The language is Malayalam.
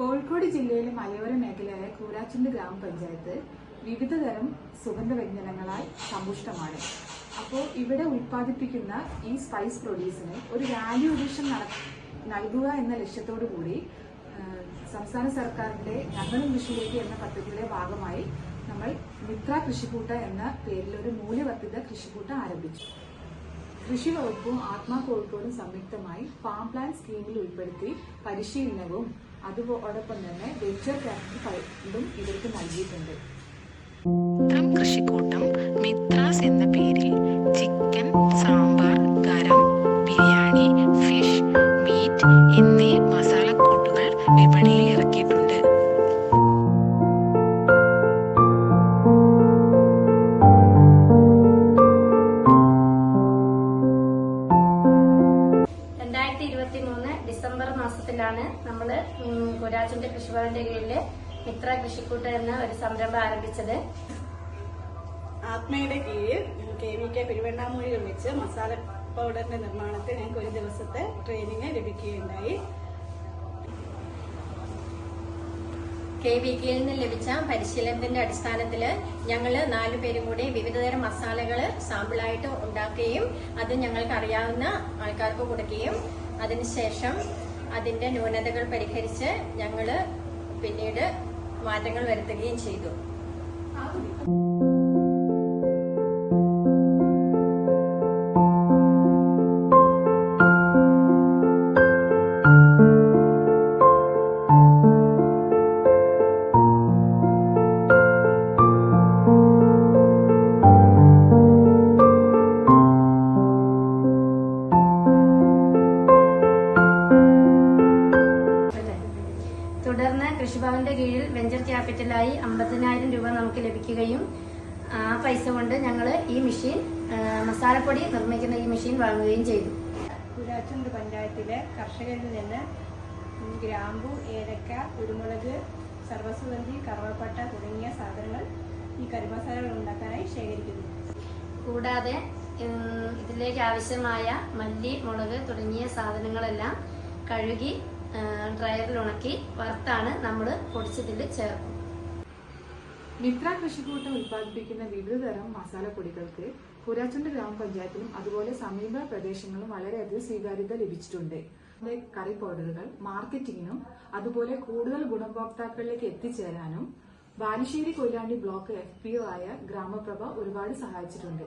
കോഴിക്കോട് ജില്ലയിലെ മലയോര മേഖലയായ കൂരാച്ചുണ്ട് ഗ്രാമപഞ്ചായത്ത് വിവിധതരം സുഗന്ധവ്യഞ്ജനങ്ങളാൽ സമ്പുഷ്ടമാണ്. അപ്പോൾ ഇവിടെ ഉൽപ്പാദിപ്പിക്കുന്ന ഈ സ്പൈസ് പ്രൊഡ്യൂസിന് ഒരു വാല്യൂ അഡീഷൻ നൽകുക എന്ന ലക്ഷ്യത്തോടു കൂടി സംസ്ഥാന സർക്കാരിന്റെ ഞങ്ങളും കൃഷിയിലേക്ക് എന്ന പദ്ധതിയുടെ ഭാഗമായി നമ്മൾ മിത്ര കൃഷിക്കൂട്ട എന്ന പേരിൽ ഒരു മൂല്യവർദ്ധിത കൃഷിക്കൂട്ട ആരംഭിച്ചു. കൃഷി വകുപ്പും ആത്മാ കോഴിക്കോടും സംയുക്തമായി ഫാം പ്ലാൻ സ്കീമിൽ ഉൾപ്പെടുത്തി പരിശീലനവും അതോടൊപ്പം തന്നെ വെഞ്ചർ ക്യാപിറ്റൽ ഫണ്ടും ഇവർക്ക് നൽകിയിട്ടുണ്ട്. കൃഷിക്കൂട്ടം മിത്രാസ് എന്ന പേരിൽ ചിക്കൻ, സാമ്പാർ, ഗരം, ബിരിയാണി, ഫിഷ്, മീറ്റ് എന്നീ മസാലക്കൂട്ടുകൾ വിപണിയിൽ ഇറക്കിയിട്ടുണ്ട്. ഡിസംബർ മാസത്തിലാണ് നമ്മൾ കൂരാച്ചുണ്ട് കൃഷിഭവന്റെ കീഴില് മിത്ര കൃഷിക്കൂട്ട് എന്ന ഒരു സംരംഭം ആരംഭിച്ചത്. ആത്മയുടെ കീഴിൽ KVK പെരുവണ്ണാമൂഴിയിൽ വെച്ച് മസാല പൗഡറിന്റെ നിർമ്മാണത്തിൽ ഞങ്ങൾക്ക് ഒരു ദിവസത്തെ ട്രെയിനിങ് ലഭിക്കുകയുണ്ടായി. KVKയിൽ നിന്ന് ലഭിച്ച പരിശീലനത്തിന്റെ അടിസ്ഥാനത്തിൽ ഞങ്ങൾ 4 പേരും കൂടി വിവിധതരം മസാലകൾ സാമ്പിളായിട്ട് ഉണ്ടാക്കുകയും അത് ഞങ്ങൾക്ക് അറിയാവുന്ന ആൾക്കാർക്ക് കൊടുക്കുകയും അതിനുശേഷം അതിന്റെ ന്യൂനതകൾ പരിഹരിച്ച് ഞങ്ങൾ പിന്നീട് മാറ്റങ്ങൾ വരുത്തുകയും ചെയ്തു. തുടർന്ന് കൃഷിഭവന്റെ കീഴിൽ വെഞ്ചർ ക്യാപിറ്റലായി 50,000 രൂപ നമുക്ക് ലഭിക്കുകയും ആ പൈസ കൊണ്ട് ഞങ്ങൾ ഈ മെഷീൻ മസാലപ്പൊടി നിർമ്മിക്കുന്ന ഈ മെഷീൻ വാങ്ങുകയും ചെയ്തു. കൂരാച്ചുണ്ട് പഞ്ചായത്തിലെ കർഷകരിൽ നിന്ന് ഗ്രാമ്പു, ഏലക്ക, കുരുമുളക്, സർവ്വസുഗന്ധി, കറുവപ്പട്ട തുടങ്ങിയ സാധനങ്ങൾ ഈ കറിമസാലകൾ ഉണ്ടാക്കാനായി ശേഖരിക്കുന്നു. കൂടാതെ ഇതിലേക്ക് ആവശ്യമായ മല്ലി, മുളക് തുടങ്ങിയ സാധനങ്ങളെല്ലാം കഴുകി ഡ്രയറിൽ ഉണക്കി വറുത്താണ് നമ്മൾ പൊടിച്ചതിൽ ചേർക്കും. മിത്ര കൃഷിക്കൂട്ട ഉൽപ്പാദിപ്പിക്കുന്ന വിവിധതരം മസാലപ്പൊടികൾക്ക് കൂരാച്ചുണ്ട് ഗ്രാമപഞ്ചായത്തിലും അതുപോലെ സമീപ പ്രദേശങ്ങളിലും വളരെയധികം സ്വീകാര്യത ലഭിച്ചിട്ടുണ്ട്. കറി പൗഡറുകൾ മാർക്കറ്റിങ്ങിനും അതുപോലെ കൂടുതൽ ഗുണഭോക്താക്കളിലേക്ക് എത്തിച്ചേരാനും ബാലുശ്ശേരി കൊയിലാണ്ടി ബ്ലോക്ക് FPO ആയ ഗ്രാമപ്രഭ ഒരുപാട് സഹായിച്ചിട്ടുണ്ട്.